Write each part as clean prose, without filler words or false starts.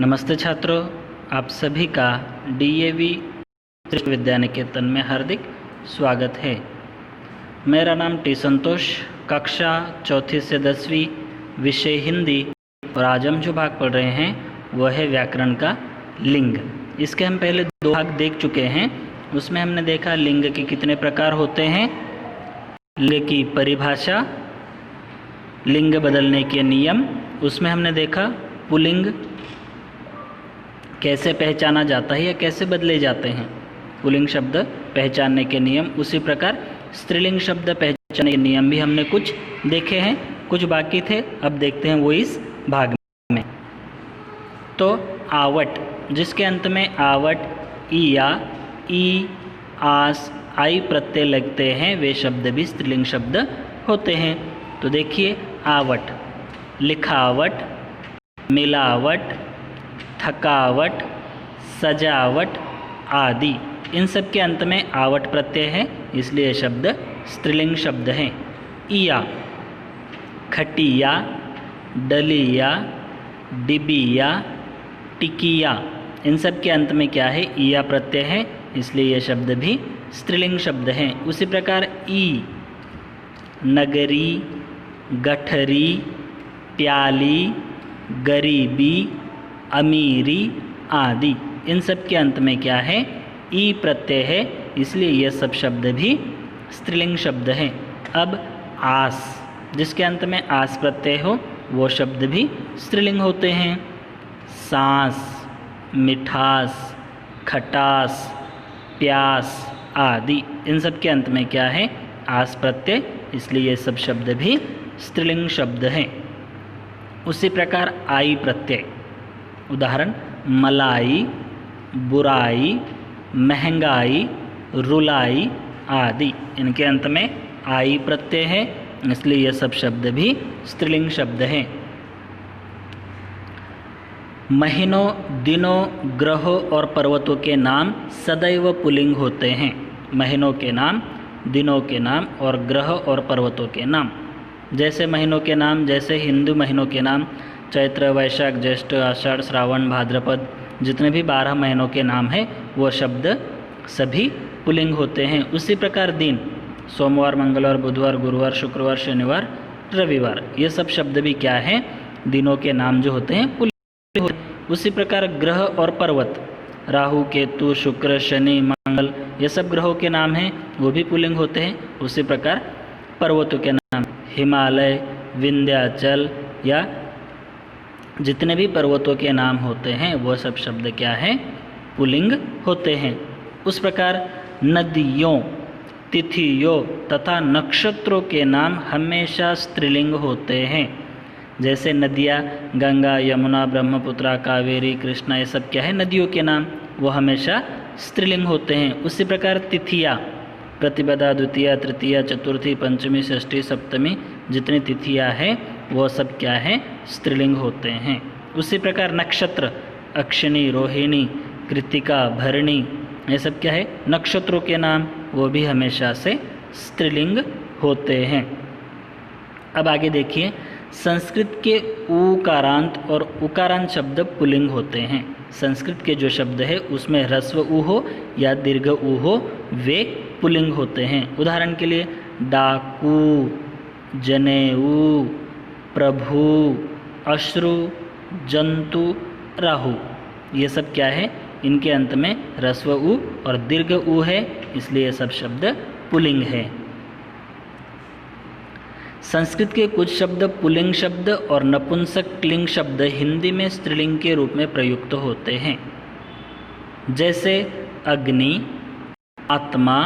नमस्ते छात्रों, आप सभी का डीएवी विद्या निकेतन में हार्दिक स्वागत है। मेरा नाम टी संतोष, कक्षा 4 से 10वीं, विषय हिंदी। और आज हम जो भाग पढ़ रहे हैं वह है व्याकरण का लिंग। इसके हम पहले 2 भाग देख चुके हैं। उसमें हमने देखा लिंग के कितने प्रकार होते हैं, लिंग की परिभाषा, लिंग बदलने के नियम। उसमें हमने देखा पुल्लिंग कैसे पहचाना जाता है या कैसे बदले जाते हैं, पुल्लिंग शब्द पहचानने के नियम। उसी प्रकार स्त्रीलिंग शब्द पहचानने के नियम भी हमने कुछ देखे हैं, कुछ बाकी थे। अब देखते हैं वो इस भाग में। तो आवट, जिसके अंत में आवट, इया, ई, आस, आई प्रत्यय लगते हैं, वे शब्द भी स्त्रीलिंग शब्द होते हैं। तो देखिए, आवट, लिखावट, मिलावट, थकावट, सजावट आदि, इन सब के अंत में आवट प्रत्यय है, इसलिए ये शब्द स्त्रीलिंग शब्द हैं। इया, खटिया, डलिया, डिबिया, टिकिया, इन सब के अंत में क्या है, इया प्रत्यय है, इसलिए ये शब्द भी स्त्रीलिंग शब्द हैं। उसी प्रकार ई, नगरी, गठरी, प्याली, गरीबी, अमीरी आदि, इन सब के अंत में क्या है, ई प्रत्यय है, इसलिए ये सब शब्द भी स्त्रीलिंग शब्द हैं। अब आस, जिसके अंत में आस प्रत्यय हो, वो शब्द भी स्त्रीलिंग होते हैं। सांस, मिठास, खटास, प्यास आदि, इन सब के अंत में क्या है, आस प्रत्यय, इसलिए ये सब शब्द भी स्त्रीलिंग शब्द हैं। उसी प्रकार आई प्रत्यय, उदाहरण मलाई, बुराई, महंगाई, रुलाई आदि, इनके अंत में आई प्रत्यय है, इसलिए ये सब शब्द भी स्त्रीलिंग शब्द हैं। महीनों, दिनों, ग्रहों और पर्वतों के नाम सदैव पुल्लिंग होते हैं। महीनों के नाम, दिनों के नाम और ग्रह और पर्वतों के नाम। जैसे महीनों के नाम, जैसे हिंदू महीनों के नाम चैत्र, वैशाख, ज्येष्ठ, आषाढ़, श्रावण, भाद्रपद, जितने भी 12 महीनों के नाम हैं वो शब्द सभी पुल्लिंग होते हैं। उसी प्रकार दिन, सोमवार, मंगलवार, बुधवार, गुरुवार, शुक्रवार, शनिवार, रविवार, ये सब शब्द भी क्या हैं, दिनों के नाम जो होते हैं पुल्लिंग होते हैं। उसी प्रकार ग्रह और पर्वत, राहु, केतु, शुक्र, शनि, मंगल, ये सब ग्रहों के नाम हैं, वो भी पुल्लिंग होते हैं। उसी प्रकार पर्वतों के नाम, हिमालय, विंध्याचल, या जितने भी पर्वतों के नाम होते हैं वो सब शब्द क्या हैं, पुल्लिंग होते हैं। उस प्रकार नदियों, तिथियों तथा नक्षत्रों के नाम हमेशा स्त्रीलिंग होते हैं। जैसे नदियाँ, गंगा, यमुना, ब्रह्मपुत्र, कावेरी, कृष्णा, ये सब क्या है, नदियों के नाम, वो हमेशा स्त्रीलिंग होते हैं। उसी प्रकार तिथियाँ, प्रतिपदा, द्वितीया, तृतीया, चतुर्थी, पंचमी, षष्ठी, सप्तमी, जितनी तिथियाँ हैं वो सब क्या है, स्त्रीलिंग होते हैं। उसी प्रकार नक्षत्र, अक्षिणी, रोहिणी, कृतिका, भरणी, ये सब क्या है, नक्षत्रों के नाम, वो भी हमेशा से स्त्रीलिंग होते हैं। अब आगे देखिए, संस्कृत के उकारांत और उकारांत शब्द पुल्लिंग होते हैं। संस्कृत के जो शब्द है उसमें ह्रस्व उ हो या दीर्घ उ हो, वे पुल्लिंग होते हैं। उदाहरण के लिए डाकू, जनेऊ, प्रभु, अश्रु, जंतु, राहु, ये सब क्या है, इनके अंत में ह्रस्व उ और दीर्घ उ है, इसलिए ये सब शब्द पुल्लिंग है। संस्कृत के कुछ शब्द पुल्लिंग शब्द और नपुंसक लिंग शब्द हिंदी में स्त्रीलिंग के रूप में प्रयुक्त होते हैं। जैसे अग्नि, आत्मा,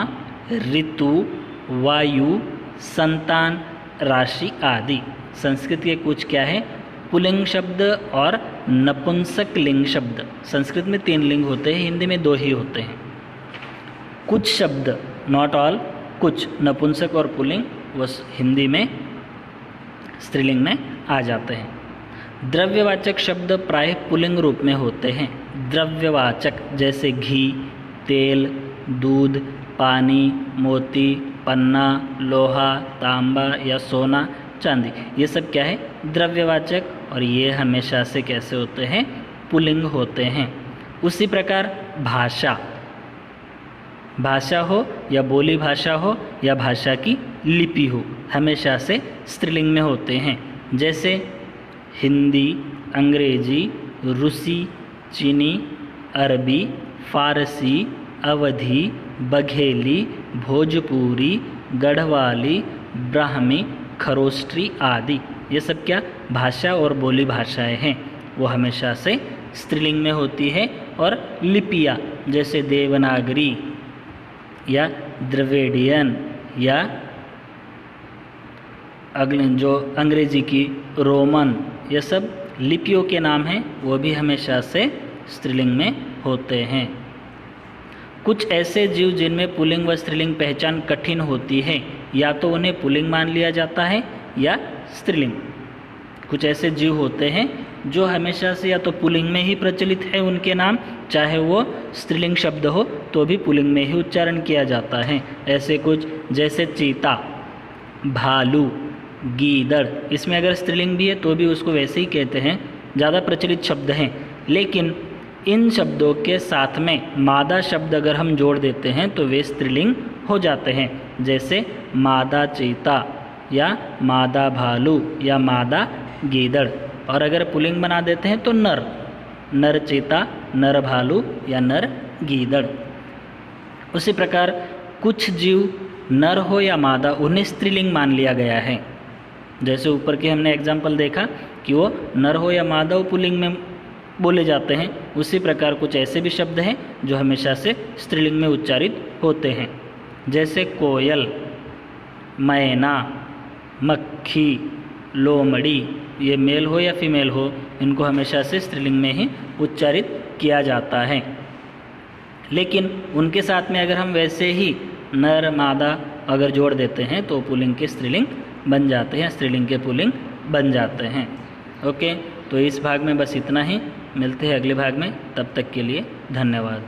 ऋतु, वायु, संतान, राशि आदि। संस्कृत के कुछ क्या है, पुल्लिंग शब्द और नपुंसक लिंग शब्द। संस्कृत में 3 लिंग होते हैं, हिंदी में 2 ही होते हैं। कुछ शब्द, नॉट ऑल, कुछ नपुंसक और पुल्लिंग वो हिंदी में स्त्रीलिंग में आ जाते हैं। द्रव्यवाचक शब्द प्रायः पुल्लिंग रूप में होते हैं। द्रव्यवाचक जैसे घी, तेल, दूध, पानी, मोती, पन्ना, लोहा, तांबा या सोना, चांदी, ये सब क्या है, द्रव्यवाचक, और ये हमेशा से कैसे होते हैं, पुल्लिंग होते हैं। उसी प्रकार भाषा, भाषा हो या बोली भाषा हो या भाषा की लिपि हो, हमेशा से स्त्रीलिंग में होते हैं। जैसे हिंदी, अंग्रेजी, रूसी, चीनी, अरबी, फारसी, अवधी, बघेली, भोजपुरी, गढ़वाली, ब्राह्मी, खरोष्टी आदि, ये सब क्या भाषा और बोली भाषाएं हैं, वो हमेशा से स्त्रीलिंग में होती है। और लिपियाँ जैसे देवनागरी या द्रविडियन या अगले जो अंग्रेजी की रोमन, ये सब लिपियों के नाम हैं, वो भी हमेशा से स्त्रीलिंग में होते हैं। कुछ ऐसे जीव जिनमें पुल्लिंग व स्त्रीलिंग पहचान कठिन होती है, या तो उन्हें पुल्लिंग मान लिया जाता है या स्त्रीलिंग। कुछ ऐसे जीव होते हैं जो हमेशा से या तो पुल्लिंग में ही प्रचलित है उनके नाम, चाहे वो स्त्रीलिंग शब्द हो तो भी पुल्लिंग में ही उच्चारण किया जाता है। ऐसे कुछ जैसे चीता, भालू, गीदड़, इसमें अगर स्त्रीलिंग भी है तो भी उसको वैसे ही कहते हैं, ज़्यादा प्रचलित शब्द हैं। लेकिन इन शब्दों के साथ में मादा शब्द अगर हम जोड़ देते हैं तो वे स्त्रीलिंग हो जाते हैं। जैसे मादा चीता या मादा भालू या मादा गीदड़। और अगर पुल्लिंग बना देते हैं तो नर, नर चीता, नर भालू या नर गीदड़। उसी प्रकार कुछ जीव नर हो या मादा, उन्हें स्त्रीलिंग मान लिया गया है। जैसे ऊपर के हमने एग्जाम्पल देखा कि वो नर हो या मादा वो पुल्लिंग में बोले जाते हैं। उसी प्रकार कुछ ऐसे भी शब्द हैं जो हमेशा से स्त्रीलिंग में उच्चारित होते हैं। जैसे कोयल, मैना, मक्खी, लोमड़ी, ये मेल हो या फीमेल हो, इनको हमेशा से स्त्रीलिंग में ही उच्चारित किया जाता है। लेकिन उनके साथ में अगर हम वैसे ही नर मादा अगर जोड़ देते हैं तो पुल्लिंग के स्त्रीलिंग बन जाते हैं, स्त्रीलिंग के पुल्लिंग बन जाते हैं। ओके, तो इस भाग में बस इतना ही। मिलते हैं अगले भाग में, तब तक के लिए धन्यवाद।